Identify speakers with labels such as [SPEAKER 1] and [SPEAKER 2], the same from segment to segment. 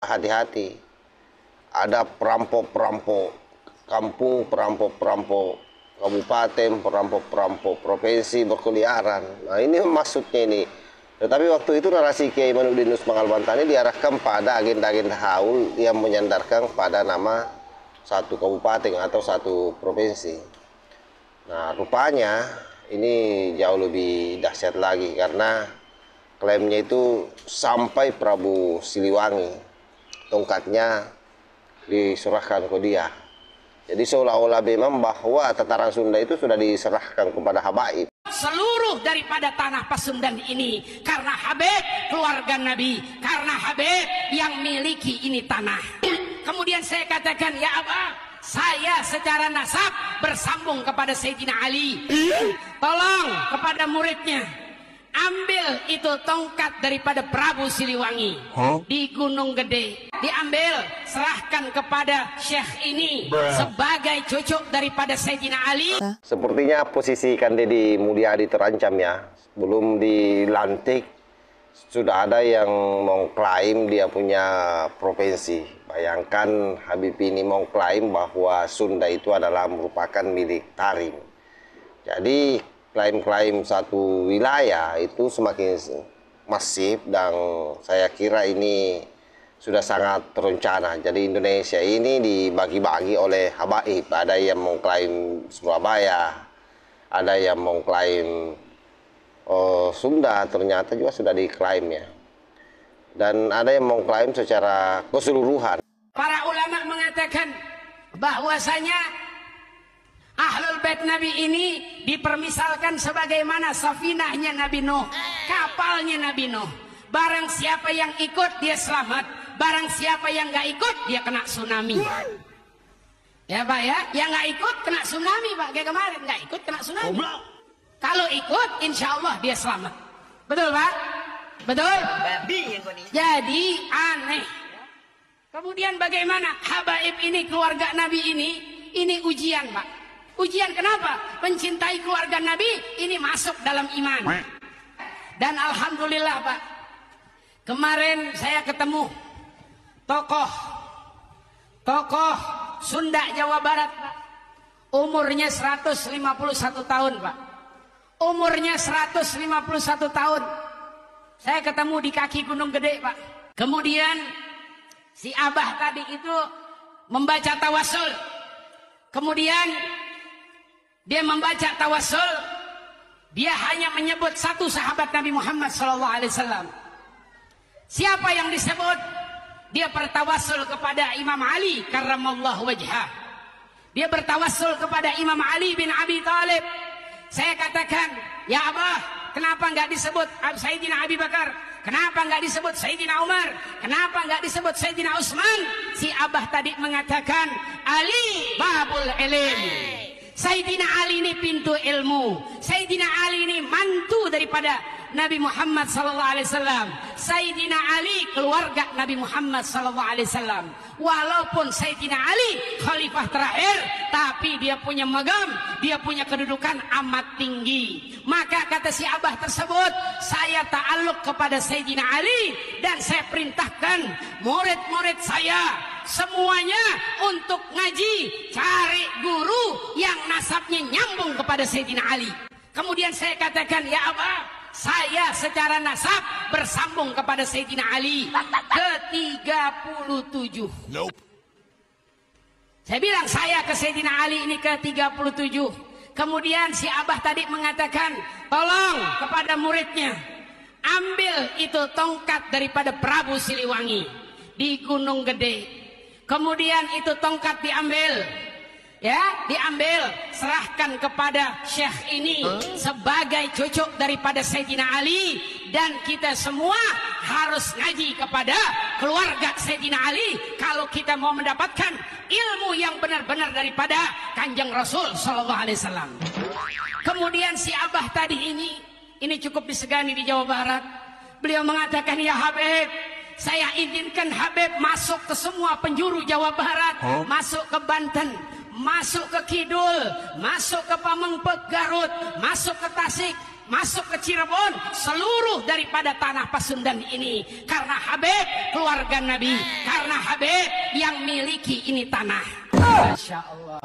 [SPEAKER 1] hati-hati. Ada perampok-perampok kampung, perampok-perampok kabupaten, perampok-perampok provinsi berkeliaran. Nah ini maksudnya ini. Tetapi waktu itu narasi Kiai Imanuddin Usman Al-Bantani diarahkan pada agenda-agenda haul yang menyandarkan pada nama satu kabupaten atau satu provinsi. Nah rupanya ini jauh lebih dahsyat lagi karena klaimnya itu sampai Prabu Siliwangi, tongkatnya diserahkan ke dia. Jadi seolah-olah memang bahwa tataran Sunda itu sudah diserahkan kepada habaib.
[SPEAKER 2] Seluruh daripada tanah Pasundan ini karena Habib keluarga Nabi, karena Habib yang miliki ini tanah. Kemudian saya katakan, ya Abah, saya secara nasab bersambung kepada Sayyidina Ali. Tolong kepada muridnya, ambil itu tongkat daripada Prabu Siliwangi di Gunung Gede, diambil, serahkan kepada Syekh ini sebagai cucu daripada Sayyidina Ali.
[SPEAKER 1] Sepertinya posisi Kang Deddy Mulyadi terancam ya. Belum dilantik sudah ada yang mengklaim dia punya provinsi. Bayangkan Habib ini mengklaim bahwa Sunda itu adalah merupakan milik Tarim. Jadi klaim-klaim satu wilayah itu semakin masif dan saya kira ini sudah sangat terencana. Jadi Indonesia ini dibagi-bagi oleh habaib. Ada yang mengklaim Surabaya, ada yang mengklaim Sunda, ternyata juga sudah diklaim ya. Dan ada yang mengklaim secara keseluruhan.
[SPEAKER 2] Para ulama mengatakan bahwasanya Ahlul Bait Nabi ini dipermisalkan sebagaimana safinahnya Nabi Nuh, kapalnya Nabi Nuh. Barang siapa yang ikut dia selamat, barang siapa yang nggak ikut dia kena tsunami. Ya Pak ya, yang nggak ikut kena tsunami Pak, kayak kemarin nggak ikut kena tsunami. Kalau ikut insya Allah dia selamat. Betul Pak? Betul? Jadi aneh. Kemudian bagaimana habaib ini, keluarga Nabi ini ujian Pak. Ujian kenapa? Mencintai keluarga Nabi ini masuk dalam iman. Dan alhamdulillah Pak, kemarin saya ketemu tokoh Sunda Jawa Barat Pak. Umurnya 151 tahun Pak. Umurnya 151 tahun. Saya ketemu di kaki Gunung Gede Pak. Kemudian si Abah tadi itu membaca tawasul. Kemudian dia membaca tawasul, dia hanya menyebut satu sahabat Nabi Muhammad SAW. Siapa yang disebut? Dia bertawasul kepada Imam Ali karramallahu wajhah. Dia bertawasul kepada Imam Ali bin Abi Thalib. Saya katakan, ya Abah, kenapa nggak disebut Sayyidina Abi Bakar? Kenapa nggak disebut Sayyidina Umar? Kenapa nggak disebut Sayyidina Utsman? Si Abah tadi mengatakan, Ali babul ilm. Sayyidina Ali ini pintu ilmu. Sayyidina Ali ini mantu daripada Nabi Muhammad SAW. Sayyidina Ali keluarga Nabi Muhammad SAW. Walaupun Sayyidina Ali khalifah terakhir, tapi dia punya magam, dia punya kedudukan amat tinggi. Maka kata si Abah tersebut, saya ta'aluk kepada Sayyidina Ali dan saya perintahkan murid-murid saya semuanya untuk ngaji, cari guru yang nasabnya nyambung kepada Sayyidina Ali. Kemudian saya katakan, ya Abah, saya secara nasab bersambung kepada Sayyidina Ali ke-37. Nope. Saya bilang saya ke Sayyidina Ali ini ke-37. Kemudian si Abah tadi mengatakan, tolong kepada muridnya, ambil itu tongkat daripada Prabu Siliwangi di Gunung Gede. Kemudian itu tongkat diambil, ya, diambil, serahkan kepada Syekh ini sebagai cucu daripada Sayyidina Ali. Dan kita semua harus ngaji kepada keluarga Sayyidina Ali kalau kita mau mendapatkan ilmu yang benar-benar daripada Kanjeng Rasul Sallallahu Alaihi Wasallam. Kemudian si Abah tadi ini cukup disegani di Jawa Barat. Beliau mengatakan, ya Habib, saya izinkan Habib masuk ke semua penjuru Jawa Barat, masuk ke Banten, masuk ke Kidul, masuk ke Pamengpeuk Garut, masuk ke Tasik, masuk ke Cirebon, seluruh daripada tanah Pasundan ini karena Habib keluarga Nabi, karena Karena Habib yang miliki ini tanah. Masya Allah.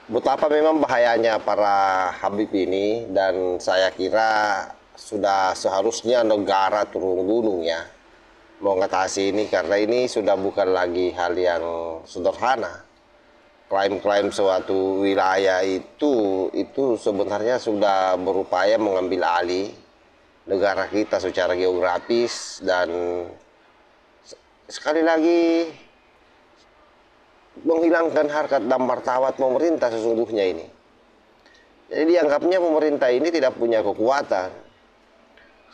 [SPEAKER 1] Betapa memang bahayanya para Habib ini, dan saya kira sudah seharusnya negara turun gunung ya mengatasi ini, karena ini sudah bukan lagi hal yang sederhana. Klaim-klaim suatu wilayah itu sebenarnya sudah berupaya mengambil alih negara kita secara geografis, dan sekali lagi menghilangkan harkat dan martabat pemerintah sesungguhnya ini. Jadi dianggapnya pemerintah ini tidak punya kekuatan,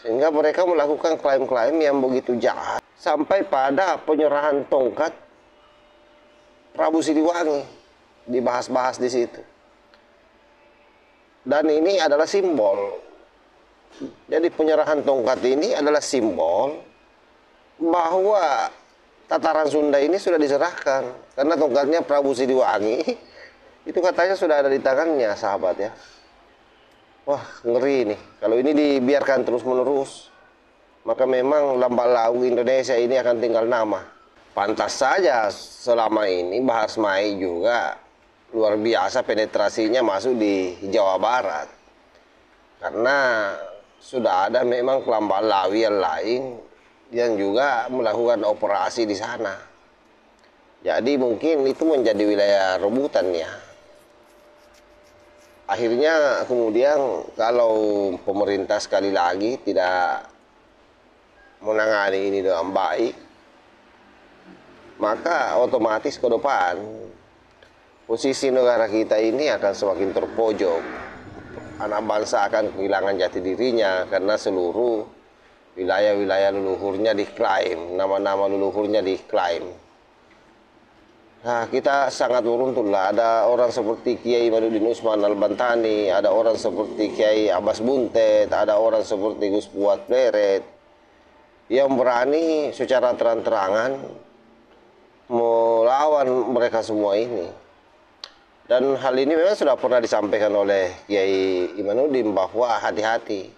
[SPEAKER 1] sehingga mereka melakukan klaim-klaim yang begitu jahat sampai pada penyerahan tongkat Prabu Siliwangi dibahas-bahas di situ. Dan ini adalah simbol. Jadi penyerahan tongkat ini adalah simbol bahwa tataran Sunda ini sudah diserahkan, karena tongkatnya Prabu Siliwangi itu katanya sudah ada di tangannya, sahabat ya. Wah, ngeri nih. Kalau ini dibiarkan terus-menerus, maka memang Lambak Lawu Indonesia ini akan tinggal nama. Pantas saja selama ini Bahar Smai juga luar biasa penetrasinya masuk di Jawa Barat, karena sudah ada memang Lambak Lawi yang lain yang juga melakukan operasi di sana. Jadi mungkin itu menjadi wilayah rebutan ya. Akhirnya kemudian kalau pemerintah sekali lagi tidak menangani ini dengan baik, maka otomatis ke depan posisi negara kita ini akan semakin terpojok. Anak bangsa akan kehilangan jati dirinya karena seluruh wilayah-wilayah leluhurnya diklaim, nama-nama leluhurnya diklaim. Nah, kita sangat beruntung lah, ada orang seperti Kiai Imaduddin Usman Al-Bantani, ada orang seperti Kiai Abbas Buntet, ada orang seperti Gus Fuad Pleret yang berani secara terang-terangan melawan mereka semua ini. Dan hal ini memang sudah pernah disampaikan oleh Kiai Imanuddin bahwa hati-hati,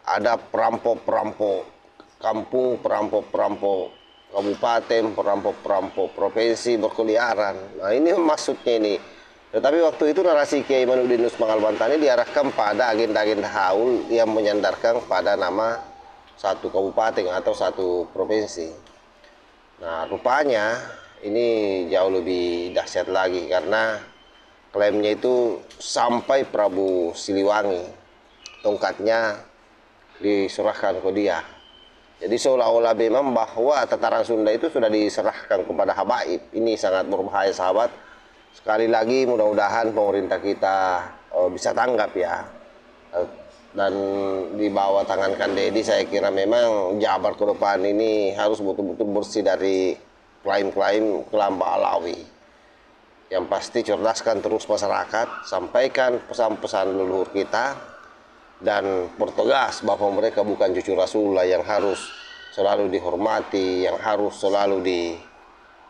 [SPEAKER 1] ada perampok-perampok kampung, perampok-perampok kabupaten, perampok-perampok provinsi berkeliaran. Nah, ini maksudnya ini. Tetapi waktu itu narasi Kiai Imanuddin Usman Al-Bantani diarahkan pada agenda-agenda haul yang menyandarkan pada nama satu kabupaten atau satu provinsi. Nah, rupanya ini jauh lebih dahsyat lagi, karena klaimnya itu sampai Prabu Siliwangi tongkatnya diserahkan ke dia. Jadi seolah-olah memang bahwa tataran Sunda itu sudah diserahkan kepada habaib. Ini sangat berbahaya, sahabat. Sekali lagi mudah-mudahan pemerintah kita bisa tanggap ya. Dan di bawah tangan Kang Deddy, saya kira memang Jabar ke depan ini harus betul-betul bersih dari klaim-klaim Lambak Alawi. Yang pasti cerdaskan terus masyarakat, sampaikan pesan-pesan leluhur kita, dan bertegas bahwa mereka bukan cucu Rasulullah yang harus selalu dihormati, yang harus selalu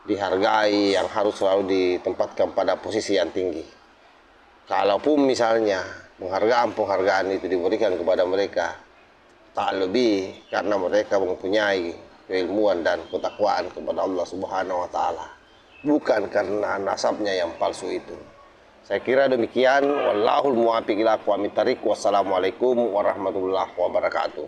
[SPEAKER 1] dihargai, yang harus selalu ditempatkan pada posisi yang tinggi. Kalaupun misalnya penghargaan itu diberikan kepada mereka, tak lebih karena mereka mempunyai keilmuan dan ketakwaan kepada Allah Subhanahu wa Ta'ala, bukan karena nasabnya yang palsu itu. Saya kira demikian. Wallahul muwaffiq ila aqwamit thariq. Wassalamualaikum warahmatullahi wabarakatuh.